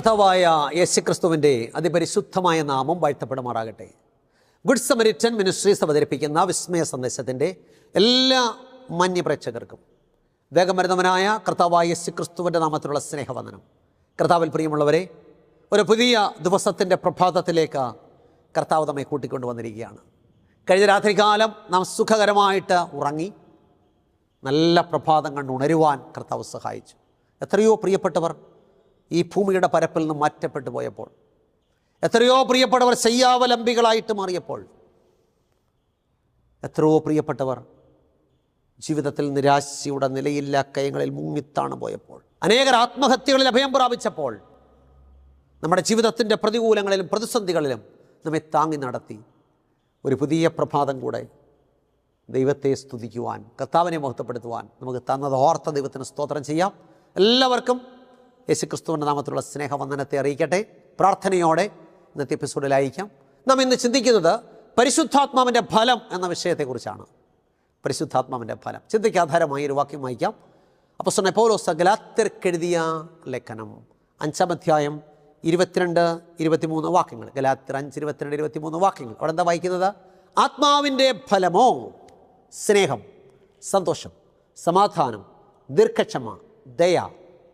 കർത്താവായ യേശുക്രിസ്തുവിൻ്റെ അതിപരിശുദ്ധമായ നാമം വാഴ്ത്തപ്പെടുമാറാകട്ടെ. ഗുഡ് സമരിറ്റൻ മിനിസ്ട്രീസ് അവതരിപ്പിക്കുന്ന വിസ്മയ സന്ദേശത്തിൻ്റെ എല്ലാ മാന്യപ്രേക്ഷകർക്കും വേഗമരുന്നവനായ കർത്താവായ യേശുക്രിസ്തുവിൻ്റെ നാമത്തിലുള്ള സ്നേഹവന്ദനം. കർത്താവിൽ പ്രിയമുള്ളവരെ, ഒരു പുതിയ ദിവസത്തിൻ്റെ പ്രഭാതത്തിലേക്ക് കർത്താവ് നമ്മെ കൂട്ടിക്കൊണ്ടുവന്നിരിക്കുകയാണ്. കഴിഞ്ഞ രാത്രികാലം നാം സുഖകരമായിട്ട് ഉറങ്ങി നല്ല പ്രഭാതം കണ്ട് ഉണരുവാൻ കർത്താവ് സഹായിച്ചു. എത്രയോ പ്രിയപ്പെട്ടവർ ഈ ഭൂമിയുടെ പരപ്പിൽ നിന്ന് മാറ്റപ്പെട്ടു പോയപ്പോൾ, എത്രയോ പ്രിയപ്പെട്ടവർ ശയ്യാവലംബികളായിട്ട് മാറിയപ്പോൾ, എത്രയോ പ്രിയപ്പെട്ടവർ ജീവിതത്തിൽ നിരാശയുടെ നിലയില്ല കയങ്ങളിൽ മുങ്ങിത്താണ് പോയപ്പോൾ, അനേകർ ആത്മഹത്യകളിൽ അഭയം പ്രാപിച്ചപ്പോൾ, നമ്മുടെ ജീവിതത്തിൻ്റെ പ്രതികൂലങ്ങളിലും പ്രതിസന്ധികളിലും നമ്മെ താങ്ങി നടത്തി ഒരു പുതിയ പ്രഭാതം കൂടെ ദൈവത്തെ സ്തുതിക്കുവാൻ, കർത്താവിനെ മഹത്വപ്പെടുത്തുവാൻ നമുക്ക് തന്നത് ഓർത്ത ദൈവത്തിന് സ്തോത്രം ചെയ്യാം. എല്ലാവർക്കും യേശുക്രിസ്തുവിൻ്റെ നാമത്തിലുള്ള സ്നേഹവന്ദനത്തെ അറിയിക്കട്ടെ. പ്രാർത്ഥനയോടെ ഇന്നത്തെ എപ്പിസോഡിലായിരിക്കാം. നാം ഇന്ന് ചിന്തിക്കുന്നത് പരിശുദ്ധാത്മാവിൻ്റെ ഫലം എന്ന വിഷയത്തെക്കുറിച്ചാണ്. പരിശുദ്ധാത്മാവിൻ്റെ ഫലം ചിന്തയ്ക്ക് ഒരു വാക്യം വായിക്കാം. അപ്പോസ്തലനായ പൗലോസ് ഗലാത്യർക്കെഴുതിയ ലേഖനം 5-ാം അധ്യായം 22-23 വാക്യങ്ങൾ. ഗലാത്യർ 5:22-23 വാക്യങ്ങൾ. അവിടെ എന്താ വായിക്കുന്നത്? ആത്മാവിൻ്റെ ഫലമോ സ്നേഹം, സന്തോഷം, സമാധാനം, ദീർഘക്ഷമ, ദയ,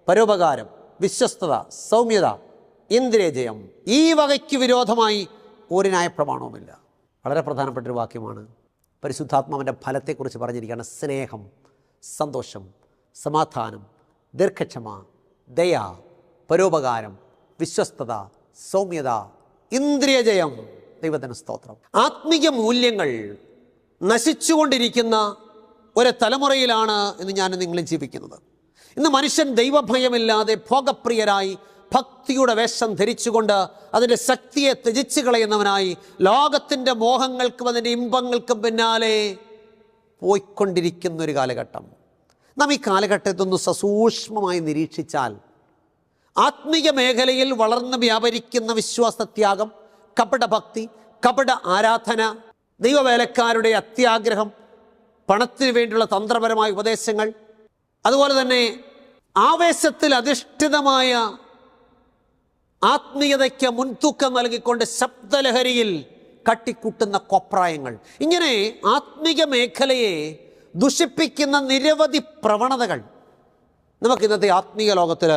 പരോപകാരം, വിശ്വസ്തത, സൗമ്യത, ഇന്ദ്രിയജയം. ഈ വകയ്ക്ക് വിരോധമായി ഒരു ന്യായപ്രമാണവുമില്ല. വളരെ പ്രധാനപ്പെട്ടൊരു വാക്യമാണ്. പരിശുദ്ധാത്മാവിൻ്റെ ഫലത്തെക്കുറിച്ച് പറഞ്ഞിരിക്കുകയാണ്. സ്നേഹം, സന്തോഷം, സമാധാനം, ദീർഘക്ഷമ, ദയ, പരോപകാരം, വിശ്വസ്തത, സൗമ്യത, ഇന്ദ്രിയജയം. ദൈവത്തിന് സ്തോത്രം. ആത്മീയ മൂല്യങ്ങൾ നശിച്ചുകൊണ്ടിരിക്കുന്ന ഒരു തലമുറയിലാണ് ഇന്ന് ഞാൻ നിങ്ങളും ജീവിക്കുന്നത്. ഇന്ന് മനുഷ്യൻ ദൈവഭയമില്ലാതെ ഭോഗപ്രിയരായി ഭക്തിയുടെ വേഷം ധരിച്ചുകൊണ്ട് അതിൻ്റെ ശക്തിയെ ത്യജിച്ചു കളയുന്നവനായി ലോകത്തിൻ്റെ മോഹങ്ങൾക്കും അതിൻ്റെ ഇമ്പങ്ങൾക്കും പിന്നാലെ പോയിക്കൊണ്ടിരിക്കുന്നൊരു കാലഘട്ടം. നാം ഈ കാലഘട്ടത്തൊന്ന് സസൂക്ഷ്മമായി നിരീക്ഷിച്ചാൽ ആത്മീയ മേഖലയിൽ വളർന്ന് വ്യാപരിക്കുന്ന വിശ്വാസത്യാഗം, കപടഭക്തി, കപട ആരാധന, ദൈവവേലക്കാരുടെ അത്യാഗ്രഹം, പണത്തിന് വേണ്ടിയുള്ള തന്ത്രപരമായ ഉപദേശങ്ങൾ, അതുപോലെ തന്നെ ആവേശത്തിൽ അധിഷ്ഠിതമായ ആത്മീയതയ്ക്ക് മുൻതൂക്കം നൽകിക്കൊണ്ട് ശബ്ദലഹരിയിൽ കട്ടിക്കൂട്ടുന്ന കൊപ്രായങ്ങൾ, ഇങ്ങനെ ആത്മീയ മേഖലയെ ദുഷിപ്പിക്കുന്ന നിരവധി പ്രവണതകൾ നമുക്ക് ഇന്നത്തെ ആത്മീയ ലോകത്തിൽ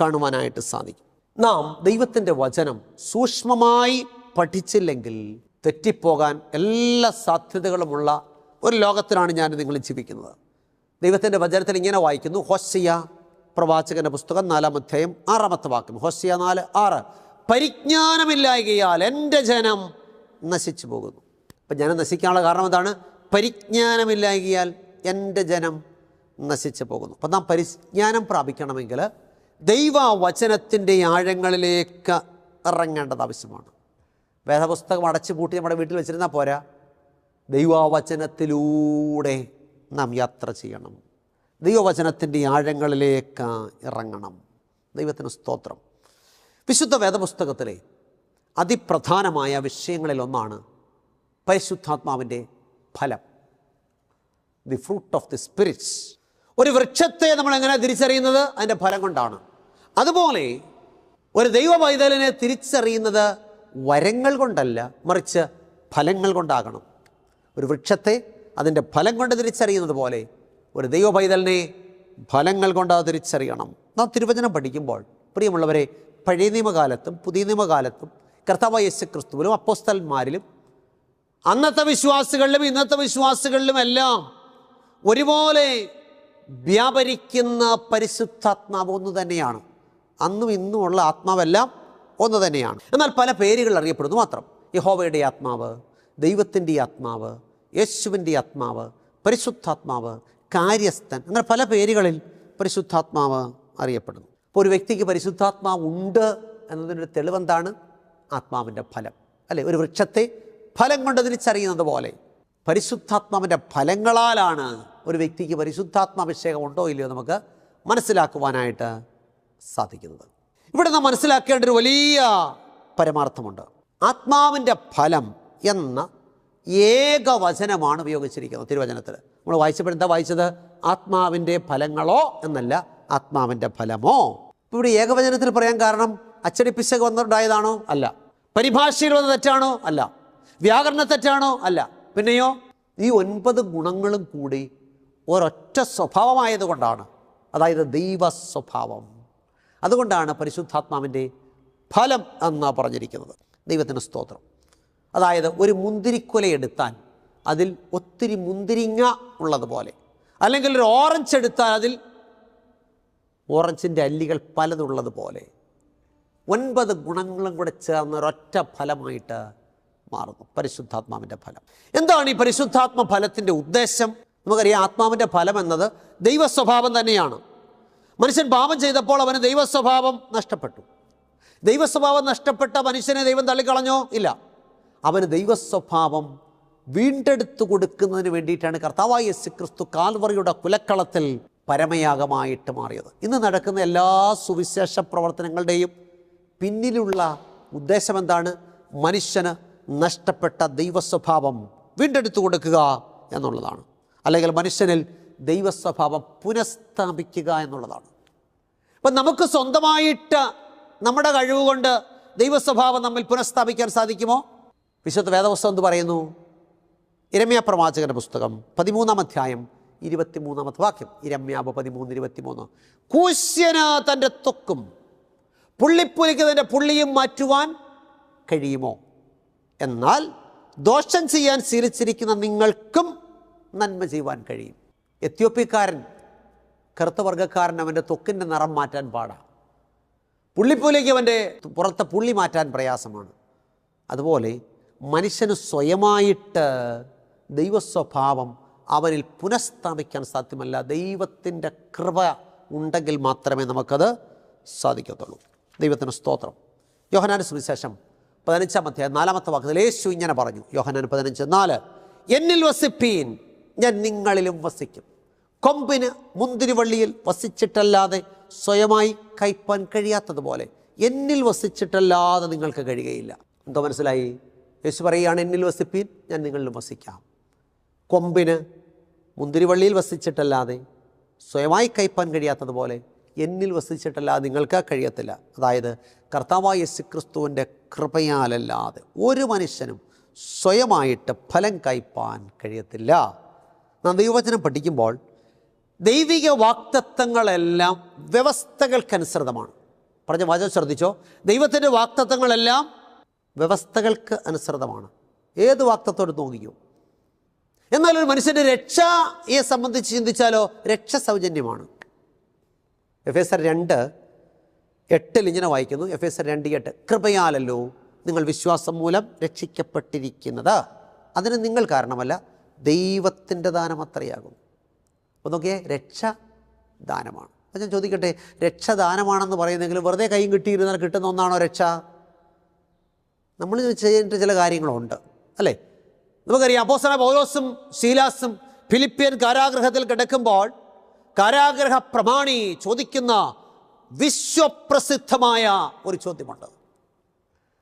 കാണുവാനായിട്ട് സാധിക്കും. നാം ദൈവത്തിൻ്റെ വചനം സൂക്ഷ്മമായി പഠിച്ചില്ലെങ്കിൽ തെറ്റിപ്പോകാൻ എല്ലാ സാധ്യതകളുമുള്ള ഒരു ലോകത്തിലാണ് ഞാൻ നിങ്ങൾ ജീവിക്കുന്നത്. ദൈവത്തിൻ്റെ വചനത്തിൽ ഇങ്ങനെ വായിക്കുന്നു. ഹോശയ്യ പ്രവാചകന്റെ പുസ്തകം 4-ാം അധ്യായം 6-ാമത്തെ വാക്യം. ഹോശയ്യ 4:6. പരിജ്ഞാനമില്ലായ്കയാൽ എൻ്റെ ജനം നശിച്ചു പോകുന്നു. അപ്പം ജനം നശിക്കാനുള്ള കാരണം എന്താണ്? പരിജ്ഞാനമില്ലായ്കയാൽ എൻ്റെ ജനം നശിച്ചു പോകുന്നു. അപ്പം നാം പരിജ്ഞാനം പ്രാപിക്കണമെങ്കിൽ ദൈവവചനത്തിൻ്റെ ആഴങ്ങളിലേക്ക് ഇറങ്ങേണ്ടത് ആവശ്യമാണ്. വേദപുസ്തകം അടച്ചുപൂട്ടി നമ്മുടെ വീട്ടിൽ വെച്ചിരുന്നാൽ പോരാ. ദൈവവചനത്തിലൂടെ നാം യാത്ര ചെയ്യണം. ദൈവവചനത്തിൻ്റെ ആഴങ്ങളിലേക്ക് ഇറങ്ങണം. ദൈവത്തിന് സ്തോത്രം. വിശുദ്ധ വേദപുസ്തകത്തിലെ അതിപ്രധാനമായ വിഷയങ്ങളിലൊന്നാണ് പരിശുദ്ധാത്മാവിൻ്റെ ഫലം, the fruit of the spirits. ഒരു വൃക്ഷത്തെ നമ്മൾ എങ്ങനെ തിരിച്ചറിയുന്നത്? അതിൻ്റെ ഫലം കൊണ്ടാണ്. അതുപോലെ ഒരു ദൈവ പൈതലിനെ തിരിച്ചറിയുന്നത് വരങ്ങൾ കൊണ്ടല്ല, മറിച്ച് ഫലങ്ങൾ കൊണ്ടാകണം. ഒരു വൃക്ഷത്തെ അതിൻ്റെ ഫലം കൊണ്ട് തിരിച്ചറിയുന്നത് പോലെ ഒരു ദൈവ പൈതലിനെ ഫലങ്ങൾ കൊണ്ട് തിരിച്ചറിയണം. നാം തിരുവചനം പഠിക്കുമ്പോൾ പ്രിയമുള്ളവരെ, പഴയ നിയമകാലത്തും പുതിയ നിയമകാലത്തും കർത്താവായ യേശുക്രിസ്തുവിലും അപ്പോസ്തലന്മാരിലും അന്നത്തെ വിശ്വാസികളിലും ഇന്നത്തെ വിശ്വാസികളിലും എല്ലാം ഒരുപോലെ വ്യാപരിക്കുന്ന പരിശുദ്ധാത്മാവ് ഒന്ന് തന്നെയാണ്. അന്നും ഇന്നുമുള്ള ആത്മാവെല്ലാം ഒന്ന് തന്നെയാണ്. എന്നാൽ പല പേരുകൾ അറിയപ്പെടുന്നു മാത്രം. യഹോവയുടെ ആത്മാവ്, ദൈവത്തിൻ്റെ ആത്മാവ്, യേശുവിൻ്റെ ആത്മാവ്, പരിശുദ്ധാത്മാവ്, കാര്യസ്ഥൻ, അങ്ങനെ പല പേരുകളിൽ പരിശുദ്ധാത്മാവ് അറിയപ്പെടുന്നു. അപ്പോൾ ഒരു വ്യക്തിക്ക് പരിശുദ്ധാത്മാവ് ഉണ്ട് എന്നതിൻ്റെ തെളിവെന്താണ്? ആത്മാവിൻ്റെ ഫലം, അല്ലേ? ഒരു വൃക്ഷത്തെ ഫലം കൊണ്ട് തിരിച്ചറിയുന്നത് പോലെ പരിശുദ്ധാത്മാവിൻ്റെ ഫലങ്ങളാലാണ് ഒരു വ്യക്തിക്ക് പരിശുദ്ധാത്മാഭിഷേകം ഉണ്ടോ ഇല്ലയോ നമുക്ക് മനസ്സിലാക്കുവാനായിട്ട് സാധിക്കുന്നത്. ഇവിടെ നാം മനസ്സിലാക്കേണ്ട ഒരു വലിയ പരമാർത്ഥമുണ്ട്. ആത്മാവിൻ്റെ ഫലം എന്ന ഏകവചനമാണ് ഉപയോഗിച്ചിരിക്കുന്നത് തിരുവചനത്തിൽ. നമ്മൾ വായിച്ചപ്പോൾ എന്താ വായിച്ചത്? ആത്മാവിൻ്റെ ഫലങ്ങളോ എന്നല്ല, ആത്മാവിൻ്റെ ഫലമോ. ഇവിടെ ഏകവചനത്തിൽ പറയാൻ കാരണം അച്ചടിപ്പിശക് വന്നുണ്ടായതാണോ? അല്ല. പരിഭാഷയിൽ വന്ന തെറ്റാണോ? അല്ല. വ്യാകരണ തെറ്റാണോ? അല്ല. പിന്നെയോ ഈ 9 ഗുണങ്ങളും കൂടി ഒരൊറ്റ സ്വഭാവമായതുകൊണ്ടാണ്, അതായത് ദൈവ സ്വഭാവം. അതുകൊണ്ടാണ് പരിശുദ്ധാത്മാവിൻ്റെ ഫലം എന്ന് പറഞ്ഞിരിക്കുന്നത്. ദൈവത്തിന് സ്തോത്രം. അതായത് ഒരു മുന്തിരിക്കുല എടുത്താൽ അതിൽ ഒത്തിരി മുന്തിരിങ്ങ ഉള്ളതുപോലെ, അല്ലെങ്കിൽ ഒരു ഓറഞ്ച് എടുത്താൽ അതിൽ ഓറഞ്ചിൻ്റെ അല്ലികൾ പലതുള്ളതുപോലെ 9 ഗുണങ്ങളും കൂടെ ചേർന്ന് ഒരൊറ്റ ഫലമായിട്ട് മാറുന്നു പരിശുദ്ധാത്മാവിൻ്റെ ഫലം. എന്താണ് ഈ പരിശുദ്ധാത്മ ഫലത്തിൻ്റെ ഉദ്ദേശം? നമുക്കറിയാം, ആത്മാവിൻ്റെ ഫലം എന്നത് ദൈവസ്വഭാവം തന്നെയാണ്. മനുഷ്യൻ പാപം ചെയ്തപ്പോൾ അവന് ദൈവസ്വഭാവം നഷ്ടപ്പെട്ടു. ദൈവസ്വഭാവം നഷ്ടപ്പെട്ട മനുഷ്യനെ ദൈവം തള്ളിക്കളഞ്ഞോ? ഇല്ല. അവന് ദൈവസ്വഭാവം വീണ്ടെടുത്തു കൊടുക്കുന്നതിന് വേണ്ടിയിട്ടാണ് കർത്താവായ യേശുക്രിസ്തു കാൽവറിയുടെ കുലക്കളത്തിൽ പരമയാഗമായിട്ട് മാറിയത്. ഇന്ന് നടക്കുന്ന എല്ലാ സുവിശേഷ പ്രവർത്തനങ്ങളുടെയും പിന്നിലുള്ള ഉദ്ദേശം എന്താണ്? മനുഷ്യന് നഷ്ടപ്പെട്ട ദൈവസ്വഭാവം വീണ്ടെടുത്തു കൊടുക്കുക എന്നുള്ളതാണ്. അല്ലെങ്കിൽ മനുഷ്യനിൽ ദൈവസ്വഭാവം പുനഃസ്ഥാപിക്കുക എന്നുള്ളതാണ്. അപ്പം നമുക്ക് സ്വന്തമായിട്ട് നമ്മുടെ കഴിവുകൊണ്ട് ദൈവസ്വഭാവം നമ്മിൽ പുനഃസ്ഥാപിക്കാൻ സാധിക്കുമോ? വിശുദ്ധ വേദപുസ്തകം എന്ത് പറയുന്നു? യിരെമ്യാ പ്രവാചകന്റെ പുസ്തകം 13-ാം അധ്യായം 23-ാമത്തെ വാക്യം. യിരെമ്യാവ് 13:23. കൂശ്യന് തൻ്റെ ത്വക്കും പുള്ളിപ്പുലിക്ക് തൻ്റെ പുള്ളിയും മാറ്റുവാൻ കഴിയുമോ? എന്നാൽ ദോഷം ചെയ്യാൻ ശീലിച്ചിരിക്കുന്ന നിങ്ങൾക്കും നന്മ ചെയ്യുവാൻ കഴിയും. എത്യോപ്യക്കാരൻ, കറുത്ത വർഗ്ഗക്കാരൻ, അവൻ്റെ ത്വക്കിൻ്റെ നിറം മാറ്റാൻ പാടാണ്. പുള്ളിപ്പുലിക്ക് അവൻ്റെ പുറത്തെ പുള്ളി മാറ്റാൻ പ്രയാസമാണ്. അതുപോലെ മനുഷ്യന് സ്വയമായിട്ട് ദൈവസ്വഭാവം അവനിൽ പുനഃസ്ഥാപിക്കാൻ സാധ്യമല്ല. ദൈവത്തിൻ്റെ കൃപ ഉണ്ടെങ്കിൽ മാത്രമേ നമുക്കത് സാധിക്കത്തുള്ളൂ. ദൈവത്തിന് സ്തോത്രം. യോഹന്നാന്റെ സുവിശേഷം 15-ാം അധ്യായം 4-ാമത്തെ വാക്യത്തിൽ യേശു ഇങ്ങനെ പറഞ്ഞു. യോഹന്നാൻ 15:4, എന്നിൽ വസിപ്പീൻ, ഞാൻ നിങ്ങളിലും വസിക്കും. കൊമ്പിന് മുന്തിരിവള്ളിയിൽ വസിച്ചിട്ടല്ലാതെ സ്വയമായി കയ്പാൻ കഴിയാത്തതുപോലെ എന്നിൽ വസിച്ചിട്ടല്ലാതെ നിങ്ങൾക്ക് കഴിയുകയില്ല. എന്തോ മനസ്സിലായി? യേശു പറയുകയാണ്, എന്നിൽ വസിപ്പീൻ, ഞാൻ നിങ്ങളിലും വസിക്കാം. കൊമ്പിന് മുന്തിരിവള്ളിയിൽ വസിച്ചിട്ടല്ലാതെ സ്വയമായി കയ്പാൻ കഴിയാത്തതുപോലെ എന്നിൽ വസിച്ചിട്ടല്ലാതെ നിങ്ങൾക്ക് കഴിയത്തില്ല. അതായത് കർത്താവായ യേശുക്രിസ്തുവിൻ്റെ കൃപയാലല്ലാതെ ഒരു മനുഷ്യനും സ്വയമായിട്ട് ഫലം കയ്പാൻ കഴിയത്തില്ല. നാം ദൈവവചനം പഠിക്കുമ്പോൾ ദൈവിക വാഗ്ദത്തങ്ങളെല്ലാം വ്യവസ്ഥകൾക്കനുസൃതമാണ്. പറഞ്ഞ വാചകം ശ്രദ്ധിച്ചോ. ദൈവത്തിൻ്റെ വാഗ്ദത്തങ്ങളെല്ലാം വ്യവസ്ഥകൾക്ക് അനുസൃതമാണ്. ഏത് വാഗ്ദത്തോട് നോക്കിക്കോ. എന്നാൽ ഒരു മനുഷ്യൻ്റെ രക്ഷയെ സംബന്ധിച്ച് ചിന്തിച്ചാലോ, രക്ഷ സൗജന്യമാണ്. എഫേസ്യർ 2:8 ഇങ്ങനെ വായിക്കുന്നു. എഫേസ്യർ 2:8, കൃപയാലല്ലോ നിങ്ങൾ വിശ്വാസം മൂലം രക്ഷിക്കപ്പെട്ടിരിക്കുന്നത്, അതിന് നിങ്ങൾ കാരണമല്ല, ദൈവത്തിൻ്റെ ദാനം അത്രയാകും. അപ്പോൾ നോക്കിയേ, രക്ഷ ദാനമാണ്. അപ്പോൾ ഞാൻ ചോദിക്കട്ടെ, രക്ഷ ദാനമാണെന്ന് പറയുന്നെങ്കിൽ വെറുതെ കൈയും കിട്ടിയിരുന്നാൽ കിട്ടുന്ന ഒന്നാണോ രക്ഷ? നമ്മൾ ചെയ്യേണ്ട ചില കാര്യങ്ങളുണ്ട്, അല്ലേ? നമുക്കറിയാം, അപ്പോസ്തലനായ പൗലോസും ശീലാസും ഫിലിപ്പിയൻ കാരാഗൃഹത്തിൽ കിടക്കുമ്പോൾ കാരാഗൃഹ പ്രമാണി ചോദിക്കുന്ന വിശ്വപ്രസിദ്ധമായ ഒരു ചോദ്യമുണ്ട്.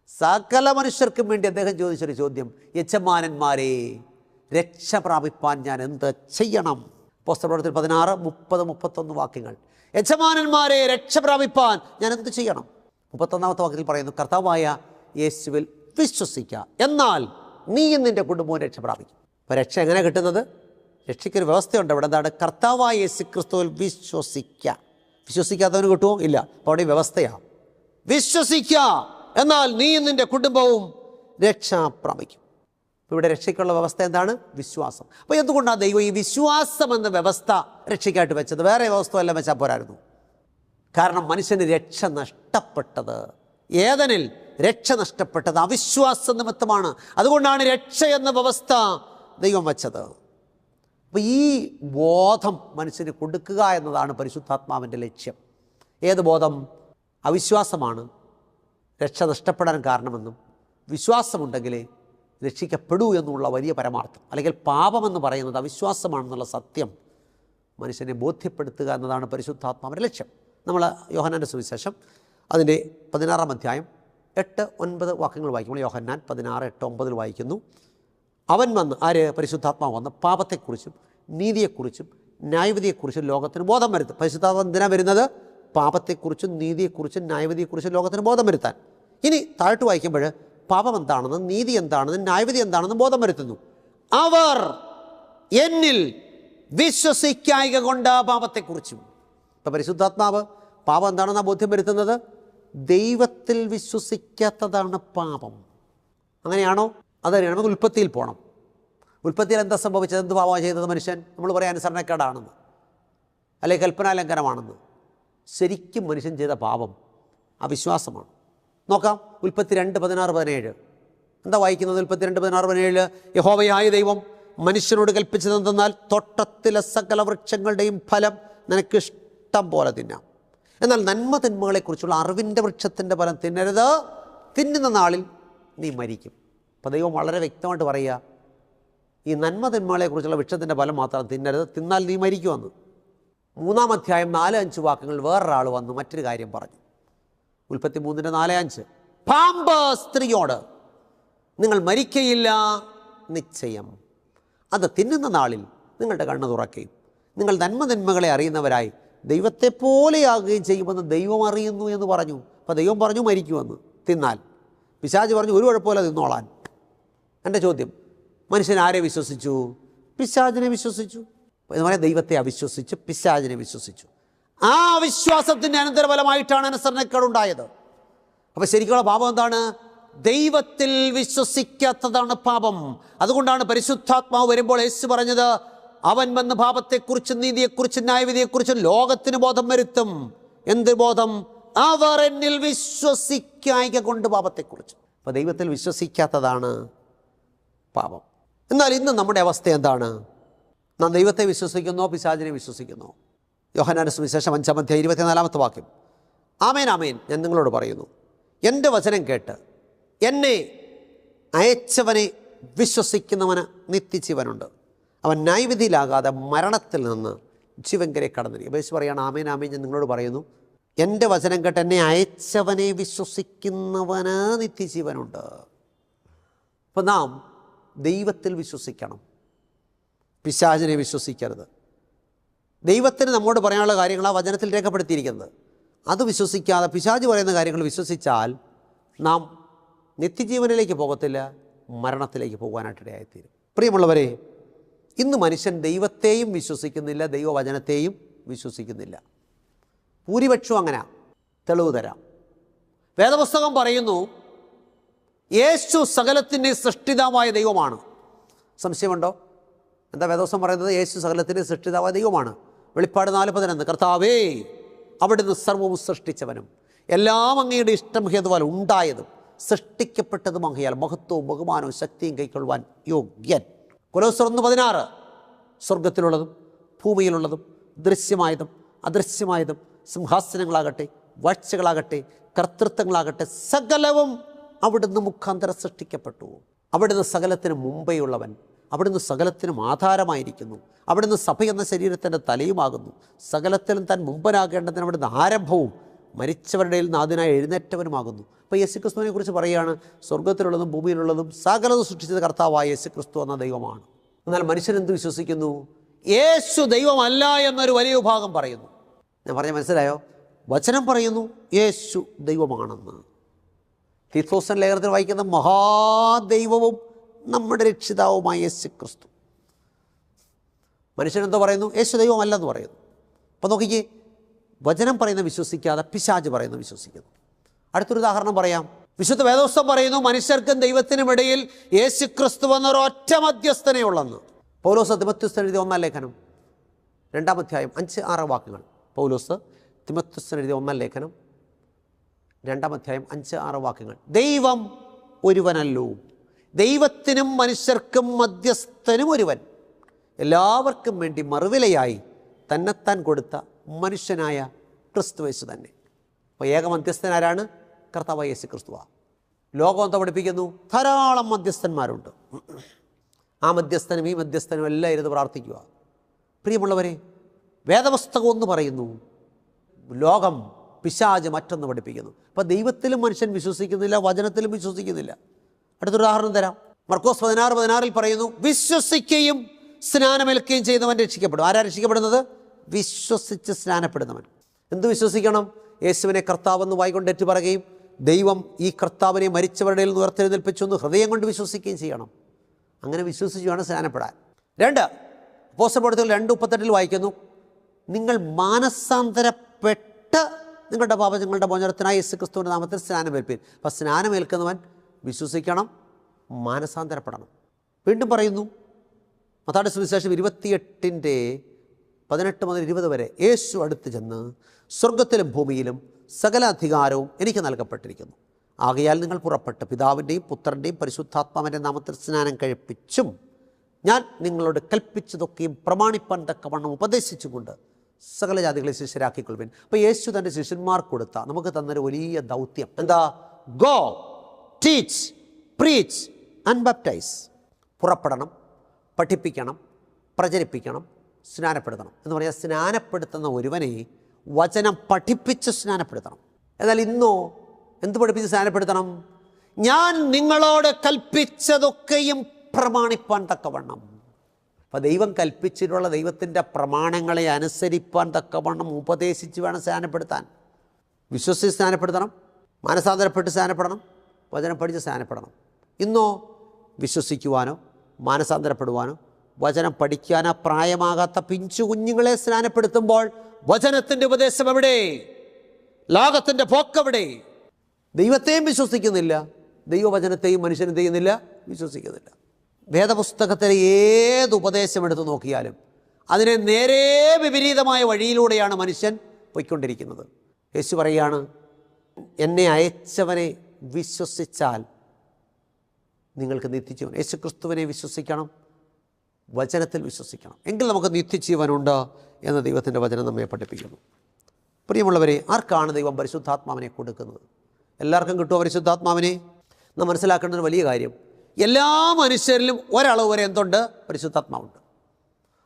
സകല മനുഷ്യർക്കും വേണ്ടി അദ്ദേഹം ചോദിച്ചൊരു ചോദ്യം, യജമാനന്മാരെ, രക്ഷ പ്രാപിപ്പാൻ ഞാൻ എന്ത് ചെയ്യണം? അപ്പോസ്തലപ്രവൃത്തികൾ 16, 30, 31 വാക്യങ്ങൾ. യജമാനന്മാരെ, രക്ഷ പ്രാപിപ്പാൻ ഞാൻ എന്ത് ചെയ്യണം? 31-ാമത്തെ വാക്യത്തിൽ പറയുന്നു, കർത്താവായ യേശുവിൽ വിശ്വസിക്കുക, എന്നാൽ നീയും നിൻ്റെ കുടുംബവും രക്ഷ പ്രാപിക്കും. അപ്പോൾ രക്ഷ എങ്ങനെ കിട്ടുന്നത്? രക്ഷയ്ക്കൊരു വ്യവസ്ഥയുണ്ട്. അവിടെ എന്താണ്? കർത്താവായ യേശുക്രിസ്തുവിൽ വിശ്വസിക്കുക. വിശ്വസിക്കാത്തവന് കിട്ടുമോ? ഇല്ല. അപ്പോൾ അവിടെ വ്യവസ്ഥയാണ്. വിശ്വസിക്കുക, എന്നാൽ നീയും നിൻ്റെ കുടുംബവും രക്ഷ പ്രാപിക്കും. ഇവിടെ രക്ഷയ്ക്കുള്ള വ്യവസ്ഥ എന്താണ്? വിശ്വാസം. അപ്പോൾ എന്തുകൊണ്ടാണ് ദൈവം ഈ വിശ്വാസം എന്ന വ്യവസ്ഥ രക്ഷയ്ക്കായിട്ട് വെച്ചത്? വേറെ വ്യവസ്ഥ എല്ലാം വെച്ചാൽ പോരായിരുന്നു. കാരണം മനുഷ്യന് രക്ഷ നഷ്ടപ്പെട്ടത്, ഏദനിൽ രക്ഷ നഷ്ടപ്പെട്ടത് അവിശ്വാസ നിമിത്തമാണ്. അതുകൊണ്ടാണ് രക്ഷ എന്ന വ്യവസ്ഥ ദൈവം വച്ചത്. അപ്പോൾ ഈ ബോധം മനുഷ്യന് കൊടുക്കുക എന്നതാണ് പരിശുദ്ധാത്മാവിൻ്റെ ലക്ഷ്യം. ഏത് ബോധം? അവിശ്വാസമാണ് രക്ഷ നഷ്ടപ്പെടാൻ കാരണമെന്നും വിശ്വാസമുണ്ടെങ്കിലേ രക്ഷിക്കപ്പെടൂ എന്നുള്ള വലിയ പരമാർത്ഥം, അല്ലെങ്കിൽ പാപമെന്ന് പറയുന്നത് അവിശ്വാസമാണെന്നുള്ള സത്യം മനുഷ്യനെ ബോധ്യപ്പെടുത്തുക എന്നതാണ് പരിശുദ്ധാത്മാവിൻ്റെ ലക്ഷ്യം. നമ്മൾ യോഹന്നാൻ്റെ സുവിശേഷം അതിൻ്റെ 16-ാം അധ്യായം 8, 9 വാക്യങ്ങൾ വായിക്കുമ്പോൾ യോഹന്നാൻ 16, 8, 9 വായിക്കുന്നു. അവൻ വന്ന്, ആര്? പരിശുദ്ധാത്മാവ് വന്ന് പാപത്തെക്കുറിച്ചും നീതിയെക്കുറിച്ചും ന്യായവിധിയെക്കുറിച്ചും ലോകത്തിന് ബോധം വരുത്തും. പരിശുദ്ധാത്മാവ് എന്തിനാണ് വരുന്നത്? പാപത്തെക്കുറിച്ചും നീതിയെക്കുറിച്ചും ന്യായവിധിയെക്കുറിച്ചും ലോകത്തിന് ബോധം വരുത്താൻ. ഇനി താഴോട്ട് വായിക്കുമ്പോൾ പാപം എന്താണെന്നും നീതി എന്താണെന്നും ന്യായവിധി എന്താണെന്നും ബോധം വരുത്തുന്നു. അവർ എന്നിൽ വിശ്വസിക്കായ്ക കൊണ്ട് പാപത്തെക്കുറിച്ചും. ഇപ്പം പരിശുദ്ധാത്മാവ് പാപം എന്താണെന്നാണ് ബോധ്യം വരുത്തുന്നത്? ദൈവത്തിൽ വിശ്വസിക്കാത്തതാണ് പാപം. അങ്ങനെയാണോ? അതറിയണം. നമുക്ക് ഉൽപ്പത്തിയിൽ പോകണം. ഉൽപ്പത്തിയിൽ എന്താ സംഭവിച്ചത്? എന്ത് പാപമാണ് ചെയ്തത് മനുഷ്യൻ? നമ്മൾ പറയാൻ അനുസരണക്കേടാണെന്ന്, അല്ലെങ്കിൽ കൽപ്പനാലംഘനമാണെന്ന്. ശരിക്കും മനുഷ്യൻ ചെയ്ത പാപം അവിശ്വാസമാണ്. നോക്കാം, ഉൽപ്പത്തി 2:16-17 എന്താ വായിക്കുന്നത്? ഉൽപ്പത്തി 2:16-17 യഹോവയായ ദൈവം മനുഷ്യനോട് കൽപ്പിച്ചതെന്തെന്നാൽ തോട്ടത്തിലെ സകല വൃക്ഷങ്ങളുടെയും ഫലം നിനക്കിഷ്ടം പോലെ തിന്നാം, എന്നാൽ നന്മ തിന്മകളെക്കുറിച്ചുള്ള അറിവിൻ്റെ വൃക്ഷത്തിൻ്റെ ഫലം തിന്നരുത്, തിന്നുന്ന നാളിൽ നീ മരിക്കും. അപ്പോൾ ദൈവം വളരെ വ്യക്തമായിട്ട് പറയുക, ഈ നന്മ തിന്മകളെക്കുറിച്ചുള്ള വൃക്ഷത്തിൻ്റെ ഫലം മാത്രം തിന്നരുത്, തിന്നാൽ നീ മരിക്കുമെന്ന്. 3-ാം അധ്യായം 4-5 വാക്യങ്ങൾ വേറൊരാൾ വന്ന് മറ്റൊരു കാര്യം പറഞ്ഞു. ഉൽപ്പത്തി 3:4-5 പാമ്പ് സ്ത്രീയോട് നിങ്ങൾ മരിക്കയില്ല നിശ്ചയം, അത് തിന്നുന്ന നാളിൽ നിങ്ങളുടെ കണ്ണ് തുറക്കുകയും നിങ്ങൾ നന്മതിന്മകളെ അറിയുന്നവരായി ദൈവത്തെപ്പോലെയാകുകയും ചെയ്യുമെന്ന് ദൈവം അറിയുന്നു എന്ന് പറഞ്ഞു. അപ്പോൾ ദൈവം പറഞ്ഞു മരിക്കുമെന്ന് തിന്നാൽ. പിശാച് പറഞ്ഞു ഒരു കുഴപ്പമില്ല തിന്നോളാൻ. എൻ്റെ ചോദ്യം, മനുഷ്യൻ ആരെ വിശ്വസിച്ചു? പിശാചിനെ വിശ്വസിച്ചു. എന്ന് പറയാൻ ദൈവത്തെ അവിശ്വസിച്ച് പിശാചിനെ വിശ്വസിച്ചു. ആ അവിശ്വാസത്തിൻ്റെ അനന്തരഫലമായിട്ടാണ് അനുസരണക്കേടുണ്ടായത്. അപ്പോൾ ശരിക്കുള്ള പാപം എന്താണ്? ദൈവത്തിൽ വിശ്വസിക്കാത്തതാണ് പാപം. അതുകൊണ്ടാണ് പരിശുദ്ധാത്മാവ് വരുമ്പോൾ യേശു പറഞ്ഞത്, അവൻ വന്ന് പാപത്തെക്കുറിച്ചും നീതിയെക്കുറിച്ചും ന്യായവിധിയെക്കുറിച്ചും ലോകത്തിന് ബോധം വരുത്തും. എന്ത് ബോധം? അവർ എന്നിൽ വിശ്വസിക്കായ്ക കൊണ്ട് പാപത്തെക്കുറിച്ച്. അപ്പോൾ ദൈവത്തിൽ വിശ്വസിക്കാത്തതാണ് പാപം. എന്നാൽ ഇന്ന് നമ്മുടെ അവസ്ഥ എന്താണ്? നാം ദൈവത്തെ വിശ്വസിക്കുന്നോ പിശാചിനെ വിശ്വസിക്കുന്നോ? യോഹന്നാന്റെ സുവിശേഷം 5-ാം അധ്യായം 24-ാമത്തെ വാക്യം, ആമേൻ ആമേൻ ഞാൻ നിങ്ങളോട് പറയുന്നു, എൻ്റെ വചനം കേട്ട് എന്നെ അയച്ചവനെ വിശ്വസിക്കുന്നവന് നിത്യജീവനുണ്ട്, അവൻ ന്യായവിധിയിലാകാതെ മരണത്തിൽ നിന്ന് ജീവങ്കരെ കടന്നിരിക്കും. യേശു പറയുകയാണ്, ആമേൻ ആമേൻ ഞാൻ നിങ്ങളോട് പറയുന്നു, എൻ്റെ വചനം കേട്ട് എന്നെ അയച്ചവനെ വിശ്വസിക്കുന്നവന് നിത്യജീവനുണ്ട്. അപ്പോൾ നാം ദൈവത്തിൽ വിശ്വസിക്കണം, പിശാചിനെ വിശ്വസിക്കരുത്. ദൈവത്തിന് നമ്മോട് പറയാനുള്ള കാര്യങ്ങൾ ആ വചനത്തിൽ രേഖപ്പെടുത്തിയിരിക്കുന്നത്. അത് വിശ്വസിക്കാതെ പിശാച് പറയുന്ന കാര്യങ്ങൾ വിശ്വസിച്ചാൽ നാം നിത്യജീവനിലേക്ക് പോകത്തില്ല, മരണത്തിലേക്ക് പോകാനായിട്ടിടയായിത്തീരും. പ്രിയമുള്ളവരെ, ഇന്ന് മനുഷ്യൻ ദൈവത്തെയും വിശ്വസിക്കുന്നില്ല, ദൈവവചനത്തെയും വിശ്വസിക്കുന്നില്ല. ഭൂരിപക്ഷവും അങ്ങനെ. തെളിവ് തരാം. വേദപുസ്തകം പറയുന്നു യേശു സകലത്തിൻ്റെ സൃഷ്ടിതാവായ ദൈവമാണ്. സംശയമുണ്ടോ? എന്താ വേദപുസ്തകം പറയുന്നത്? യേശു സകലത്തിൻ്റെ സൃഷ്ടിതാവായ ദൈവമാണ്. വെളിപ്പാട് 4:11 കർത്താവേ അവിടുന്ന് സർവ്വവും സൃഷ്ടിച്ചവനും എല്ലാം അങ്ങയുടെ ഇഷ്ടം ഹേതുവാൽ ഉണ്ടായതും സൃഷ്ടിക്കപ്പെട്ടതും അങ്ങയാൽ മഹത്വവും ബഹുമാനവും ശക്തിയും കൈക്കൊള്ളുവാൻ യോഗ്യൻ. കൊലോസ്യർ 1:16 സ്വർഗത്തിലുള്ളതും ഭൂമിയിലുള്ളതും ദൃശ്യമായതും അദൃശ്യമായതും സിംഹാസനങ്ങളാകട്ടെ വാഴ്ചകളാകട്ടെ കർത്തൃത്വങ്ങളാകട്ടെ സകലവും അവിടുന്ന് മുഖാന്തരം സൃഷ്ടിക്കപ്പെട്ടു. അവിടുന്ന് സകലത്തിന് മുമ്പേ ഉള്ളവൻ, അവിടുന്ന് സകലത്തിനും ആധാരമായിരിക്കുന്നു, അവിടുന്ന് സഭ എന്ന ശരീരത്തിൻ്റെ തലയുമാകുന്നു, സകലത്തിലും താൻ മുമ്പനാകേണ്ടതിന് അവിടുന്ന് ആരംഭവും മരിച്ചവരുടെ നാഥനായി എഴുന്നേറ്റവനുമാകുന്നു. അപ്പോൾ യേശുക്രിസ്തുവിനെ കുറിച്ച് പറയുകയാണ്, സ്വർഗത്തിലുള്ളതും ഭൂമിയിലുള്ളതും സകലതും സൃഷ്ടിച്ചത് കർത്താവായ യേശുക്രിസ്തു എന്ന ദൈവമാണ്. എന്നാൽ മനുഷ്യൻ എന്ത് വിശ്വസിക്കുന്നു? യേശു ദൈവമല്ല എന്നൊരു വലിയ വിഭാഗം പറയുന്നു. ഞാൻ പറഞ്ഞ മനസ്സിലായോ? വചനം പറയുന്നു യേശു ദൈവമാണെന്ന്. തീത്തോസൻ ലേഖനത്തിൽ വായിക്കുന്ന മഹാദൈവവും നമ്മുടെ രക്ഷിതാവുമായ യേശുക്രിസ്തു. മനുഷ്യനെന്തോ പറയുന്നു? യേശു ദൈവമല്ലെന്ന് പറയുന്നു. അപ്പോൾ നോക്കിക്കേ, വചനം പറയുന്ന വിശ്വസിക്കാതെ പിശാച് പറയുന്ന വിശ്വസിക്കുന്നു. അടുത്തൊരു ഉദാഹരണം പറയാം. വിശുദ്ധ വേദപുസ്തകം പറയുന്നു മനുഷ്യർക്കും ദൈവത്തിനും ഇടയിൽ യേശുക്രിസ്തു എന്നൊരൊറ്റ മധ്യസ്ഥനേ ഉള്ളെന്ന്. പൗലോസ് തിമോഥെയോസിന് എഴുതിയ 1-ാം ലേഖനം 2-ാം അധ്യായം 5-6 വാക്യങ്ങൾ. പൗലോസ് തിമോഥെയോസിന് എഴുതിയ 1-ാം ലേഖനം 2-ാം അധ്യായം 5-6 വാക്യങ്ങൾ. ദൈവം ഒരുവനല്ലോ, ദൈവത്തിനും മനുഷ്യർക്കും മധ്യസ്ഥനും ഒരുവൻ, എല്ലാവർക്കും വേണ്ടി മറുവിലയായി തന്നെത്താൻ കൊടുത്ത മനുഷ്യനായ ക്രിസ്തുയേശു തന്നെ. അപ്പോൾ ഏക മധ്യസ്ഥനാരാണ്? കർത്താവായ യേശു ക്രിസ്തുവാണ്. ലോകം എന്താ പഠിപ്പിക്കുന്നു? ധാരാളം മധ്യസ്ഥന്മാരുണ്ട്. ആ മധ്യസ്ഥനും ഈ മധ്യസ്ഥനും എല്ലാം ഇരുന്ന് പ്രാർത്ഥിക്കുക. പ്രിയമുള്ളവരെ, വേദപുസ്തകം ഒന്ന് പറയുന്നു, ലോകം പിശാച് മറ്റൊന്ന് പഠിപ്പിക്കുന്നു. അപ്പോൾ ദൈവത്തിലും മനുഷ്യൻ വിശ്വസിക്കുന്നില്ല, വചനത്തിലും വിശ്വസിക്കുന്നില്ല. അടുത്തൊരു ഉദാഹരണം തരാം. മർക്കോസ് 16:16 പറയുന്നു, വിശ്വസിക്കുകയും സ്നാനമേൽക്കുകയും ചെയ്യുന്നവൻ രക്ഷിക്കപ്പെടും. ആരാ രക്ഷിക്കപ്പെടുന്നത്? വിശ്വസിച്ച് സ്നാനപ്പെടുന്നവൻ. എന്ത് വിശ്വസിക്കണം? യേശുവിനെ കർത്താവെന്ന് വായ്കൊണ്ട് ഏറ്റു പറയുകയും ദൈവം ഈ കർത്താവിനെ മരിച്ചവരുടെ നിന്ന് ഉയർത്തെഴുന്നേൽപ്പിച്ചു എന്ന് ഹൃദയം കൊണ്ട് വിശ്വസിക്കുകയും ചെയ്യണം. അങ്ങനെ വിശ്വസിച്ച് വേണം സ്നാനപ്പെടാൻ. 2 അപ്പോസ്തലപ്രവൃത്തികൾ 2:38 വായിക്കുന്നു, നിങ്ങൾ മാനസാന്തരപ്പെട്ട് നിങ്ങളുടെ പാപങ്ങളുടെ മോചനത്തിനായി യേശു ക്രിസ്തുവിൻ്റെ നാമത്തിൽ സ്നാനമേൽപ്പിൻ. അപ്പം സ്നാനമേൽക്കുന്നവൻ വിശ്വസിക്കണം, മാനസാന്തരപ്പെടണം. വീണ്ടും പറയുന്നു, മത്തായിയുടെ സുവിശേഷം 28:18-20 വരെ, യേശു അടുത്ത് ചെന്ന് സ്വർഗത്തിലും ഭൂമിയിലും സകല അധികാരവും എനിക്ക് നൽകപ്പെട്ടിരിക്കുന്നു. ആകയാൽ നിങ്ങൾ പുറപ്പെട്ട് പിതാവിൻ്റെയും പുത്രൻ്റെയും പരിശുദ്ധാത്മാവിൻ്റെ നാമത്തിൽ സ്നാനം കഴിപ്പിച്ചും ഞാൻ നിങ്ങളോട് കൽപ്പിച്ചതൊക്കെയും പ്രമാണിപ്പാൻ തക്കവണ്ണം ഉപദേശിച്ചുകൊണ്ട് സകല ജാതികളെ ശിഷ്യരാക്കിക്കൊള്ളുവിൻ. അപ്പോൾ യേശു തൻ്റെ ശിഷ്യന്മാർക്ക് കൊടുത്ത നമുക്ക് തന്നൊരു വലിയ ദൗത്യം എന്താ? Go, teach, preach and baptise. പുറപ്പെടണം, പഠിപ്പിക്കണം, പ്രചരിപ്പിക്കണം, സ്നാനപ്പെടുത്തണം. എന്ന് പറഞ്ഞാൽ സ്നാനപ്പെടുത്തുന്ന ഒരുവനെ വചനം പഠിപ്പിച്ച് സ്നാനപ്പെടുത്തണം. എന്നാൽ ഇന്നോ എന്ത് പഠിപ്പിച്ച് സ്നാനപ്പെടുത്തണം? ഞാൻ നിങ്ങളോട് കൽപ്പിച്ചതൊക്കെയും പ്രമാണിപ്പാൻ തക്കവണ്ണം. അപ്പോൾ ദൈവം കൽപ്പിച്ചിട്ടുള്ള ദൈവത്തിൻ്റെ പ്രമാണങ്ങളെ അനുസരിപ്പാൻ തക്കവണ്ണം ഉപദേശിച്ച് വേണം സ്നാനപ്പെടുത്താൻ. വിശ്വസിച്ച് സ്നാനപ്പെടുത്തണം, മാനസാന്തരപ്പെട്ട് സ്നാനപ്പെടണം, വചനം പഠിച്ച് സ്നാനപ്പെടണം. ഇന്നോ വിശ്വസിക്കുവാനോ മാനസാന്തരപ്പെടുവാനോ വചനം പഠിക്കാനോ പ്രായമാകാത്ത പിഞ്ചു കുഞ്ഞുങ്ങളെ സ്നാനപ്പെടുത്തുമ്പോൾ വചനത്തിൻ്റെ ഉപദേശം എവിടെ? ലോകത്തിൻ്റെ പോക്കെവിടെ? ദൈവത്തെയും വിശ്വസിക്കുന്നില്ല, ദൈവവചനത്തെയും മനുഷ്യൻ എന്ത് ചെയ്യുന്നില്ല? വിശ്വസിക്കുന്നില്ല. വേദപുസ്തകത്തിലെ ഏത് ഉപദേശം എടുത്തു നോക്കിയാലും അതിനെ നേരെ വിപരീതമായ വഴിയിലൂടെയാണ് മനുഷ്യൻ പോയിക്കൊണ്ടിരിക്കുന്നത്. യേശു പറയുകയാണ്, എന്നെ അയച്ചവനെ വിശ്വസിച്ചാൽ നിങ്ങൾക്ക് നിത്യജീവൻ. യേശു ക്രിസ്തുവിനെ വിശ്വസിക്കണം, വചനത്തിൽ വിശ്വസിക്കണം, എങ്കിൽ നമുക്ക് നിത്യജീവനുണ്ട് എന്ന് ദൈവത്തിൻ്റെ വചനം നമ്മെ പഠിപ്പിക്കുന്നു. പ്രിയമുള്ളവരെ, ആർക്കാണ് ദൈവം പരിശുദ്ധാത്മാവിനെ കൊടുക്കുന്നത്? എല്ലാവർക്കും കിട്ടുമോ പരിശുദ്ധാത്മാവിനെ? നാം മനസ്സിലാക്കേണ്ട ഒരു വലിയ കാര്യം, എല്ലാ മനുഷ്യരിലും ഒരളവ് വരെ എന്തുണ്ട്? പരിശുദ്ധാത്മാവുണ്ട്.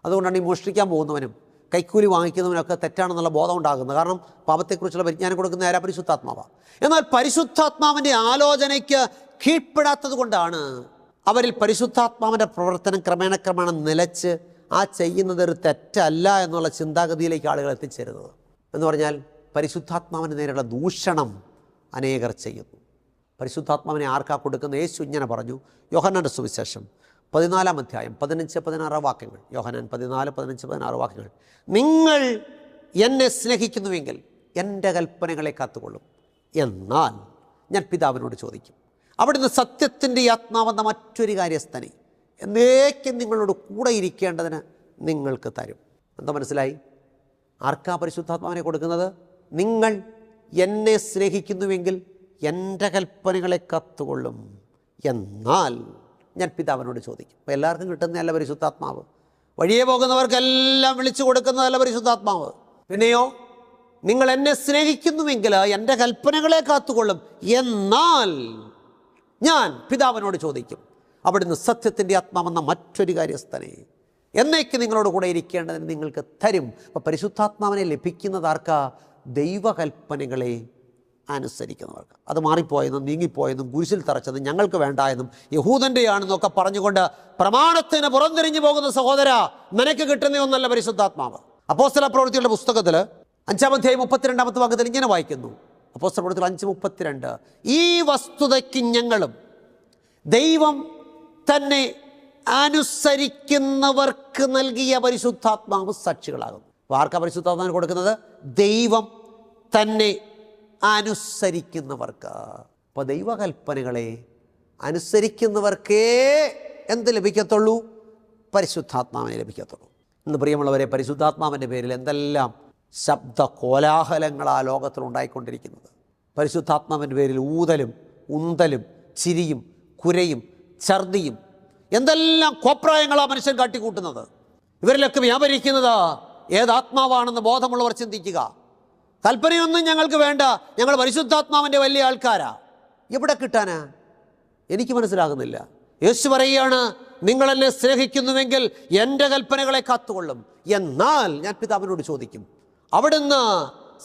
അതുകൊണ്ടാണ് ഈ മോഷ്ടിക്കാൻ പോകുന്നവനും കൈക്കൂലി വാങ്ങിക്കുന്നവനൊക്കെ തെറ്റാണെന്നുള്ള ബോധം ഉണ്ടാകുന്നത്. കാരണം പാപത്തെക്കുറിച്ചുള്ള പരിജ്ഞാനം കൊടുക്കുന്ന ആരാ? പരിശുദ്ധാത്മാവാണ്. എന്നാൽ പരിശുദ്ധാത്മാവിൻ്റെ ആലോചനയ്ക്ക് കീഴ്പ്പെടാത്തത് കൊണ്ടാണ് അവരിൽ പരിശുദ്ധാത്മാവിൻ്റെ പ്രവർത്തനം ക്രമേണ നിലച്ച് ആ ചെയ്യുന്നത് ഒരു തെറ്റല്ല എന്നുള്ള ചിന്താഗതിയിലേക്ക് ആളുകൾ എത്തിച്ചേരുന്നത്. എന്ന് പറഞ്ഞാൽ പരിശുദ്ധാത്മാവിന് നേരെയുള്ള ദൂഷണം അനേകർ ചെയ്യുന്നു. പരിശുദ്ധാത്മാവിനെ ആർക്കാ കൊടുക്കുന്നത്? യേശു ഇങ്ങനെ പറഞ്ഞു. യോഹന്നാൻ്റെ സുവിശേഷം 14-ാം അധ്യായം 15-16 വാക്യങ്ങൾ. യോഹന്നാൻ 14-15-16 വാക്യങ്ങൾ. നിങ്ങൾ എന്നെ സ്നേഹിക്കുന്നുവെങ്കിൽ എൻ്റെ കൽപ്പനകളെ കാത്തുകൊള്ളും. എന്നാൽ ഞാൻ പിതാവിനോട് ചോദിക്കും, അവിടുന്ന് സത്യത്തിൻ്റെ ആത്മാവെന്ന മറ്റൊരു കാര്യസ്ഥനെ എന്നേക്കും നിങ്ങളോട് കൂടെ ഇരിക്കേണ്ടതിന് നിങ്ങൾക്ക് തരും. എന്താ മനസ്സിലായി? ആർക്കാ പരിശുദ്ധാത്മാവിനെ കൊടുക്കുന്നത്? നിങ്ങൾ എന്നെ സ്നേഹിക്കുന്നുവെങ്കിൽ എൻ്റെ കൽപ്പനകളെ കാത്തുകൊള്ളും. എന്നാൽ ഞാൻ പിതാവിനോട് ചോദിക്കും. അപ്പോൾ എല്ലാവർക്കും കിട്ടുന്നതല്ല പരിശുദ്ധാത്മാവ്. വഴിയെ പോകുന്നവർക്കെല്ലാം വിളിച്ചു കൊടുക്കുന്നതല്ല പരിശുദ്ധാത്മാവ്. പിന്നെയോ, നിങ്ങൾ എന്നെ സ്നേഹിക്കുന്നുവെങ്കിൽ എൻ്റെ കൽപ്പനകളെ കാത്തുകൊള്ളും. എന്നാൽ ഞാൻ പിതാവിനോട് ചോദിക്കും, അവിടുന്ന് സത്യത്തിൻ്റെ ആത്മാവെന്ന മറ്റൊരു കാര്യസ്ഥനെ എന്നേക്ക് നിങ്ങളോട് കൂടെ ഇരിക്കേണ്ടതിന് നിങ്ങൾക്ക് തരും. അപ്പോൾ പരിശുദ്ധാത്മാവിനെ ലഭിക്കുന്നത് ആർക്കാ? ദൈവകൽപ്പനകളെ അനുസരിക്കുന്നവർക്ക്. അത് മാറിപ്പോയെന്നും നീങ്ങിപ്പോയെന്നും കുരിശിൽ തറച്ചതും ഞങ്ങൾക്ക് വേണ്ട എന്നും യഹൂദൻ്റെയാണെന്നൊക്കെ പറഞ്ഞുകൊണ്ട് പ്രമാണത്തിന് പുറംതിരിഞ്ഞു പോകുന്ന സഹോദര, നിനക്ക് കിട്ടുന്ന ഒന്നല്ല പരിശുദ്ധാത്മാവ്. അപ്പോസ്തലപ്രവൃത്തികളുടെ പുസ്തകത്തിൽ 5-ാം അധ്യായം 32-ാമത്തെ വാക്യത്തിൽ ഇങ്ങനെ വായിക്കുന്നു. അപ്പോസ്തലപ്രവൃത്തികൾ 5:32, ഈ വസ്തുതയ്ക്ക് ഞങ്ങളും ദൈവം തന്നെ അനുസരിക്കുന്നവർക്ക് നൽകിയ പരിശുദ്ധാത്മാവ് സാക്ഷികളാകുന്നു. ആർക്കാ പരിശുദ്ധാത്മാവിനെ കൊടുക്കുന്നത്? ദൈവം തന്നെ അനുസരിക്കുന്നവർക്ക്. അപ്പോൾ ദൈവകൽപ്പനകളെ അനുസരിക്കുന്നവർക്കേ എന്ത് ലഭിക്കത്തുള്ളൂ? പരിശുദ്ധാത്മാവിനെ ലഭിക്കത്തുള്ളൂ. ഇന്ന് പ്രിയമുള്ളവരെ, പരിശുദ്ധാത്മാവിൻ്റെ പേരിൽ എന്തെല്ലാം ശബ്ദ കോലാഹലങ്ങളാ ലോകത്തിലുണ്ടായിക്കൊണ്ടിരിക്കുന്നത്. പരിശുദ്ധാത്മാവിൻ്റെ പേരിൽ ഊതലും ഉന്തലും ചിരിയും കുരയും ഛർദിയും എന്തെല്ലാം കോപ്രായങ്ങളാണ് മനുഷ്യൻ കാട്ടിക്കൂട്ടുന്നത്. ഇവരിലൊക്കെ വ്യാപരിക്കുന്നത് ഏതാത്മാവാണെന്ന് ബോധമുള്ളവർ ചിന്തിക്കുക. കൽപ്പനയൊന്നും ഞങ്ങൾക്ക് വേണ്ട, ഞങ്ങൾ പരിശുദ്ധാത്മാവിൻ്റെ വലിയ ആൾക്കാരാ. എവിടെ കിട്ടാനാ? എനിക്ക് മനസ്സിലാകുന്നില്ല. യേശു പറയുകയാണ്, നിങ്ങൾ എന്നെ സ്നേഹിക്കുന്നുവെങ്കിൽ എൻ്റെ കൽപ്പനകളെ കാത്തുകൊള്ളും. എന്നാൽ ഞാൻ പിതാവിനോട് ചോദിക്കും, അവിടുന്ന്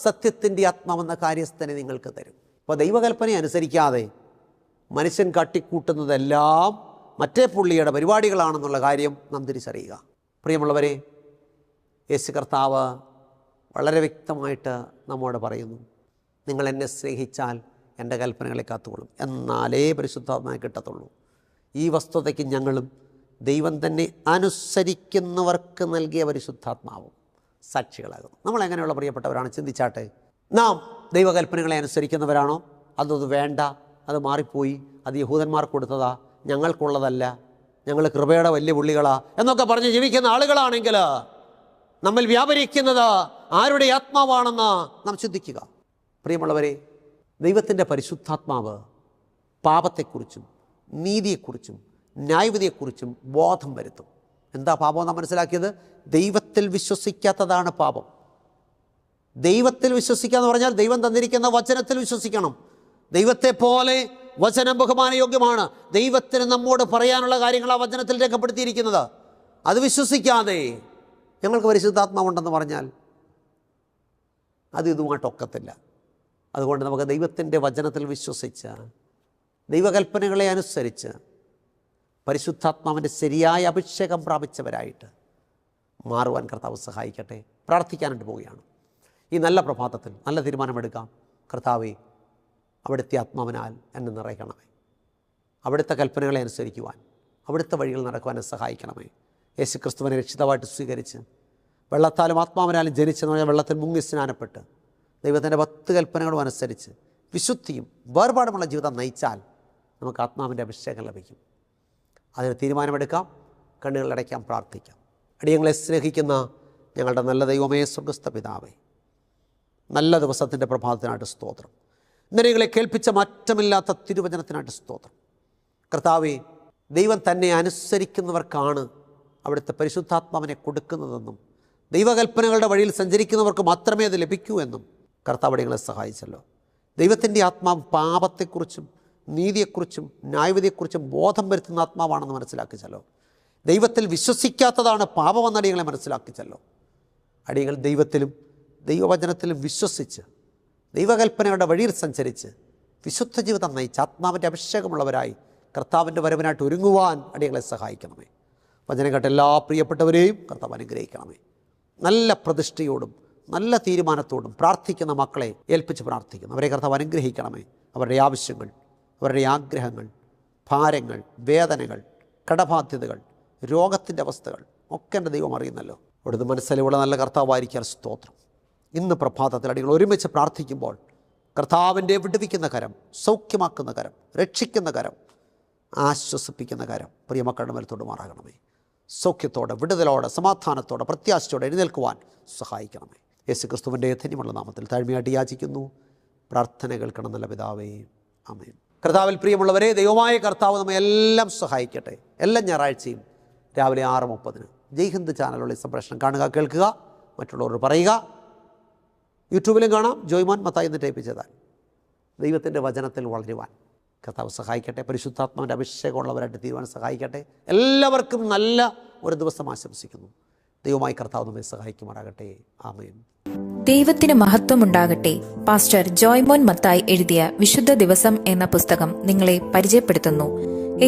സത്യത്തിൻ്റെ ആത്മാവെന്ന കാര്യസ്ഥനെ നിങ്ങൾക്ക് തരും. അപ്പോൾ ദൈവകൽപ്പനയെ അനുസരിക്കാതെ മനുഷ്യൻ കാട്ടിക്കൂട്ടുന്നതെല്ലാം മറ്റേ പുള്ളിയുടെ പരിപാടികളാണെന്നുള്ള കാര്യം നാം തിരിച്ചറിയുക. പ്രിയമുള്ളവരെ, യേശു കർത്താവ് വളരെ വ്യക്തമായിട്ട് നമ്മോട് പറയുന്നു, നിങ്ങൾ എന്നെ സ്നേഹിച്ചാൽ എൻ്റെ കൽപ്പനകളെ കാത്തുകൊള്ളും, എന്നാലേ പരിശുദ്ധാത്മാവിനെ കിട്ടത്തുള്ളൂ. ഈ വസ്തുതയ്ക്ക് ഞങ്ങളും ദൈവം തന്നെ അനുസരിക്കുന്നവർക്ക് നൽകിയ പരിശുദ്ധാത്മാവും സാക്ഷികളാകുന്നു. നമ്മളെങ്ങനെയുള്ള പ്രിയപ്പെട്ടവരാണ്? ചിന്തിച്ചാട്ടെ. നാം ദൈവകൽപ്പനകളെ അനുസരിക്കുന്നവരാണോ? അതൊന്നും വേണ്ട, അത് മാറിപ്പോയി, അത് യഹൂദന്മാർക്ക് കൊടുത്തതാ, ഞങ്ങൾക്കുള്ളതല്ല, ഞങ്ങൾ കൃപയുടെ വലിയ പുള്ളികളാ എന്നൊക്കെ പറഞ്ഞ് ജീവിക്കുന്ന ആളുകളാണെങ്കിൽ നമ്മൾ വ്യാപരിക്കുന്നത് ആരുടെ ആത്മാവാണെന്ന് നാം ചിന്തിക്കുക. പ്രിയമുള്ളവരെ, ദൈവത്തിൻ്റെ പരിശുദ്ധാത്മാവ് പാപത്തെക്കുറിച്ചും നീതിയെക്കുറിച്ചും ന്യായവിധിയെക്കുറിച്ചും ബോധം വരുത്തും. എന്താ പാപം നാം മനസ്സിലാക്കിയത്? ദൈവത്തിൽ വിശ്വസിക്കാത്തതാണ് പാപം. ദൈവത്തിൽ വിശ്വസിക്കുക എന്ന് പറഞ്ഞാൽ ദൈവം തന്നിരിക്കുന്ന വചനത്തിൽ വിശ്വസിക്കണം. ദൈവത്തെ പോലെ വചനം ബഹുമാനയോഗ്യമാണ്. ദൈവത്തിന് നമ്മോട് പറയാനുള്ള കാര്യങ്ങൾ ആ വചനത്തിൽ രേഖപ്പെടുത്തിയിരിക്കുന്നത്. അത് വിശ്വസിക്കാതെ ഞങ്ങൾക്ക് പരിശുദ്ധാത്മാവുണ്ടെന്ന് പറഞ്ഞാൽ അത് ഇതുമായിട്ടൊക്കത്തില്ല. അതുകൊണ്ട് നമുക്ക് ദൈവത്തിൻ്റെ വചനത്തിൽ വിശ്വസിച്ച് ദൈവകൽപ്പനകളെ അനുസരിച്ച് പരിശുദ്ധാത്മാവിൻ്റെ ശരിയായ അഭിഷേകം പ്രാപിച്ചവരായിട്ട് മാറുവാൻ കർത്താവ് സഹായിക്കട്ടെ. പ്രാർത്ഥിക്കാനായിട്ട് പോവുകയാണ്. ഈ നല്ല പ്രഭാതത്തിൽ നല്ല തീരുമാനമെടുക്കാം. കർത്താവേ, അവിടുത്തെ ആത്മാവിനാൽ എന്നെ നിറയ്ക്കണമേ. അവിടുത്തെ കൽപ്പനകളെ അനുസരിക്കുവാൻ, അവിടുത്തെ വഴികൾ നടക്കുവാൻ സഹായിക്കണമേ. യേശുക്രിസ്തുവിനെ രക്ഷിതാവായിട്ട് സ്വീകരിച്ച് വെള്ളത്താലും ആത്മാവിനാലും ജനിച്ചെന്ന് പറഞ്ഞാൽ വെള്ളത്തിൽ മുങ്ങി സ്നാനപ്പെട്ട് ദൈവത്തിൻ്റെ 10 കൽപ്പനകളും അനുസരിച്ച് വിശുദ്ധിയും വേർപാടുമുള്ള ജീവിതം നയിച്ചാൽ നമുക്ക് ആത്മാവിൻ്റെ അഭിഷേകം ലഭിക്കും. അതിന് തീരുമാനമെടുക്കാം. കണ്ണുകളടയ്ക്കാം, പ്രാർത്ഥിക്കാം. അടിയങ്ങളെ സ്നേഹിക്കുന്ന ഞങ്ങളുടെ നല്ല ദൈവമേ, സ്വർഗ്ഗസ്ഥ പിതാവേ, നല്ല ദിവസത്തിൻ്റെ പ്രഭാതത്തിനായിട്ട് സ്തോത്രം. ഇന്നലെ കേൾപ്പിച്ച മാറ്റമില്ലാത്ത തിരുവചനത്തിനായിട്ട് സ്തോത്രം. കർത്താവേ, ദൈവം തന്നെ അനുസരിക്കുന്നവർക്കാണ് അവിടുത്തെ പരിശുദ്ധാത്മാവിനെ കൊടുക്കുന്നതെന്നും ദൈവകൽപ്പനകളുടെ വഴിയിൽ സഞ്ചരിക്കുന്നവർക്ക് മാത്രമേ അത് ലഭിക്കൂ എന്നും കർത്താവ് ഞങ്ങളെ സഹായിച്ചല്ലോ. ദൈവത്തിൻ്റെ ആത്മാവ് പാപത്തെക്കുറിച്ചും നീതിയെക്കുറിച്ചും ന്യായവിധിയെക്കുറിച്ചും ബോധം വരുത്തുന്ന ആത്മാവാണെന്ന് മനസ്സിലാക്കിച്ചല്ലോ. ദൈവത്തിൽ വിശ്വസിക്കാത്തതാണ് പാപമെന്ന് അടിയങ്ങളെ മനസ്സിലാക്കിച്ചല്ലോ. അടിയങ്ങൾ ദൈവത്തിലും ദൈവവചനത്തിലും വിശ്വസിച്ച് ദൈവകൽപ്പനയുടെ വഴിയിൽ സഞ്ചരിച്ച് വിശുദ്ധ ജീവിതം നയിച്ച് ആത്മാവിൻ്റെ അഭിഷേകമുള്ളവരായി കർത്താവിൻ്റെ വരവിനായിട്ട് ഒരുങ്ങുവാൻ അടിയങ്ങളെ സഹായിക്കണമേ. വചനം കേട്ട എല്ലാ പ്രിയപ്പെട്ടവരെയും കർത്താവ് അനുഗ്രഹിക്കണമേ. നല്ല പ്രതിഷ്ഠയോടും നല്ല തീരുമാനത്തോടും പ്രാർത്ഥിക്കുന്ന മക്കളെ ഏൽപ്പിച്ച് പ്രാർത്ഥിക്കുന്നു. അവരെ കർത്താവ് അനുഗ്രഹിക്കണമേ. അവരുടെ ആവശ്യങ്ങൾ, അവരുടെ ആഗ്രഹങ്ങൾ, ഭാരങ്ങൾ, വേദനകൾ, കടബാധ്യതകൾ, രോഗത്തിൻ്റെ അവസ്ഥകൾ ഒക്കെ എൻ്റെ ദൈവം അറിയുന്നല്ലോ. അവിടുന്ന് മനസ്സിലുള്ള നല്ല കർത്താവായിരിക്കാൻ സ്തോത്രം. ഇന്ന് പ്രഭാതത്തിൽ അടികൾ ഒരുമിച്ച് പ്രാർത്ഥിക്കുമ്പോൾ കർത്താവിൻ്റെ വിടുവിക്കുന്ന കരം, സൗഖ്യമാക്കുന്ന കരം, രക്ഷിക്കുന്ന കരം, ആശ്വസിപ്പിക്കുന്ന കരം പ്രിയമക്കളുടെ മേൽ തൊടുമാറാകണമേ. സൗഖ്യത്തോടെ, വിടുതലോടെ, സമാധാനത്തോടെ, പ്രത്യാശയോടെ എഴുന്നേൽക്കുവാൻ സഹായിക്കണമേ. യേശുക്രിസ്തുവിൻ്റെ ധന്യമുള്ള നാമത്തിൽ താഴ്മയായിട്ട് യാചിക്കുന്നു. പ്രാർത്ഥന കേൾക്കണം നല്ല പിതാവേ, ആമേൻ. കർത്താവിൽ പ്രിയമുള്ളവരെ, ദൈവമായ കർത്താവ് നമ്മെ എല്ലാം സഹായിക്കട്ടെ. എല്ലാ ഞായറാഴ്ചയും രാവിലെ 6:30 ജയ് ഹിന്ദ് ചാനലുള്ള സംപ്രേഷണം കാണുക, കേൾക്കുക, മറ്റുള്ളവരോട് പറയുക. യൂട്യൂബിലും കാണാം. ജോയ്മോൻ മത്തായി എന്ന് ടൈപ്പ് ചെയ്താൽ ദൈവത്തിൻ്റെ വചനത്തിൽ വളരുവാൻ കർത്താവ് സഹായിക്കട്ടെ. പരിശുദ്ധാത്മാവിൻ്റെ അഭിഷേകമുള്ളവരായിട്ട് തീരുവാൻ സഹായിക്കട്ടെ. എല്ലാവർക്കും നല്ല ഒരു ദിവസം ആശംസിക്കുന്നു. ദൈവമായി കർത്താവ് നമ്മെ സഹായിക്കുമാറാകട്ടെ. ആമേൻ. ദൈവത്തിന് മഹത്വമുണ്ടാകട്ടെ. പാസ്റ്റർ ജോയ്മോൻ മത്തായി എഴുതിയ വിശുദ്ധ ദിവസം എന്ന പുസ്തകം നിങ്ങളെ പരിചയപ്പെടുത്തുന്നു.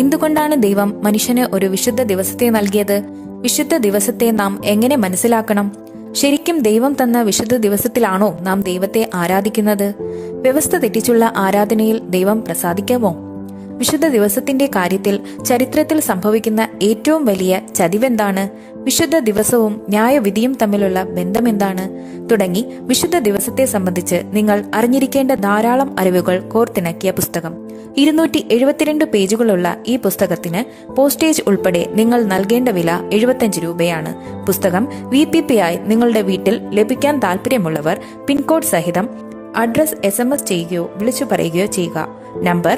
എന്തുകൊണ്ടാണ് ദൈവം മനുഷ്യന് ഒരു വിശുദ്ധ ദിവസത്തെ നൽകിയത്? വിശുദ്ധ ദിവസത്തെ നാം എങ്ങനെ മനസ്സിലാക്കണം? ശരിക്കും ദൈവം തന്ന വിശുദ്ധ ദിവസത്തിലാണോ നാം ദൈവത്തെ ആരാധിക്കുന്നത്? വ്യവസ്ഥ തെറ്റിച്ചുള്ള ആരാധനയിൽ ദൈവം പ്രസാദിക്കാമോ? വിശുദ്ധ ദിവസത്തിന്റെ കാര്യത്തിൽ ചരിത്രത്തിൽ സംഭവിക്കുന്ന ഏറ്റവും വലിയ ചതിവെന്താണ്? വിശുദ്ധ ദിവസവും ന്യായവിധിയും തമ്മിലുള്ള ബന്ധമെന്താണ്? തുടങ്ങി വിശുദ്ധ ദിവസത്തെ സംബന്ധിച്ച് നിങ്ങൾ അറിഞ്ഞിരിക്കേണ്ട ധാരാളം അറിവുകൾ കോർത്തിണക്കിയ പുസ്തകം. 272 പേജുകളുള്ള ഈ പുസ്തകത്തിന് പോസ്റ്റേജ് ഉൾപ്പെടെ നിങ്ങൾ നൽകേണ്ട വില 75 രൂപയാണ്. പുസ്തകം VPP ആയി നിങ്ങളുടെ വീട്ടിൽ ലഭിക്കാൻ താല്പര്യമുള്ളവർ പിൻകോഡ് സഹിതം അഡ്രസ് SMS ചെയ്യുകയോ വിളിച്ചു പറയുകയോ ചെയ്യുക. നമ്പർ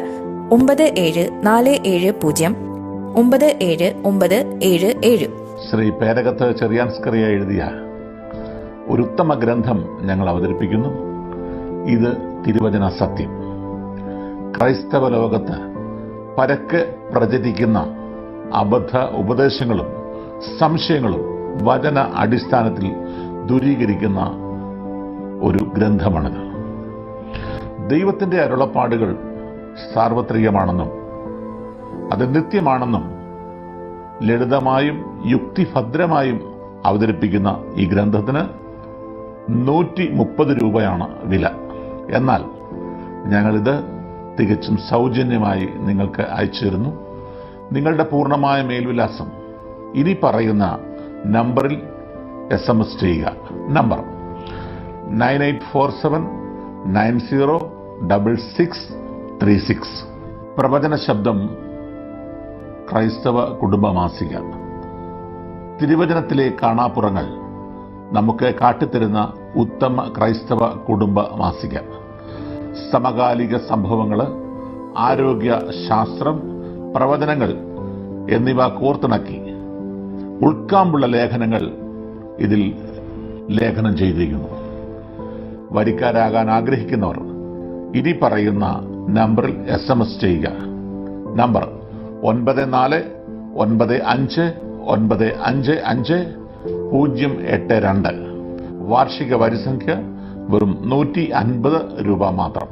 9740979977. ശ്രീ പേരകത്ത് ചെറിയാൻസ്കറിയ എഴുതിയ ഒരു ഉത്തമ ഗ്രന്ഥം ഞങ്ങൾ അവതരിപ്പിക്കുന്നു. ഇത് തിരുവചന സത്യം. ക്രൈസ്തവ ലോകത്ത് പരക്കെ പ്രചരിക്കുന്ന അബദ്ധ ഉപദേശങ്ങളും സംശയങ്ങളും വചന അടിസ്ഥാനത്തിൽ ദൂരീകരിക്കുന്ന ഒരു ഗ്രന്ഥമാണിത്. ദൈവത്തിൻ്റെ അരുളപ്പാടുകൾ സാർവത്രികമാണെന്നും അത് നിത്യമാണെന്നും ലളിതമായും യുക്തിഭദ്രമായും അവതരിപ്പിക്കുന്ന ഈ ഗ്രന്ഥത്തിന് 130 രൂപയാണ് വില. എന്നാൽ ഞങ്ങളിത് തികച്ചും സൗജന്യമായി നിങ്ങൾക്ക് അയച്ചു തരുന്നു. നിങ്ങളുടെ പൂർണ്ണമായ മേൽവിലാസം ഇനി പറയുന്ന നമ്പറിൽ SMS ചെയ്യുക. നമ്പർ 9847906636. പ്രവചന ശബ്ദം ക്രൈസ്തവ കുടുംബ മാസിക. തിരുവചനത്തിലെ കാണാപ്പുറങ്ങൾ നമുക്ക് കാട്ടിത്തരുന്ന ഉത്തമ ക്രൈസ്തവ കുടുംബ മാസിക. സമകാലിക സംഭവങ്ങൾ, ആരോഗ്യ ശാസ്ത്രം, പ്രവചനങ്ങൾ എന്നിവ കോർത്തിണക്കി ഉൾക്കാമ്പുള്ള ലേഖനങ്ങൾ ഇതിൽ ലേഖനം ചെയ്തിരിക്കുന്നു. വരിക്കാരാകാൻ ആഗ്രഹിക്കുന്നവർ ഇനി പറയുന്ന നമ്പറിൽ SMS ചെയ്യുക. നമ്പർ 9495555082. വാർഷിക വരിസംഖ്യ വെറും 150 രൂപ മാത്രം.